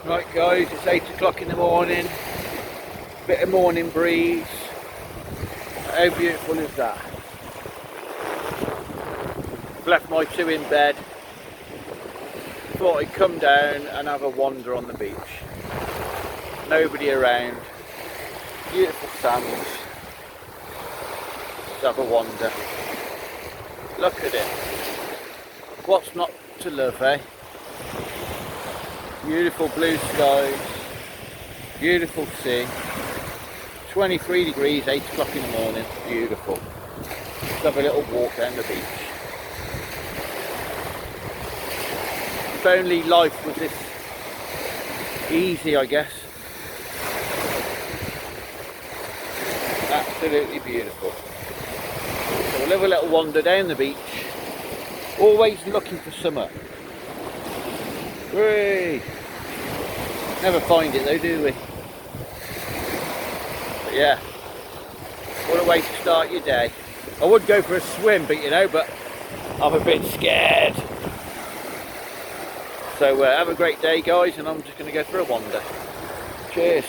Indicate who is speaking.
Speaker 1: Right guys, it's 8 o'clock in the morning, bit of morning breeze. How beautiful is that? Left my two in bed, thought I'd come down and have a wander on the beach. Nobody around, beautiful sands. Let's have a wander. Look at it. What's not to love, eh? Beautiful blue skies, beautiful sea, 23 degrees, 8 o'clock in the morning, beautiful. Let's have a little walk down the beach. If only life was this easy, I guess. Absolutely beautiful. So we'll have a little wander down the beach, always looking for summer. Hooray! Never find it though, do we? But yeah, what a way to start your day. I would go for a swim, but I'm a bit scared. So have a great day guys, and I'm just going to go for a wander. Cheers.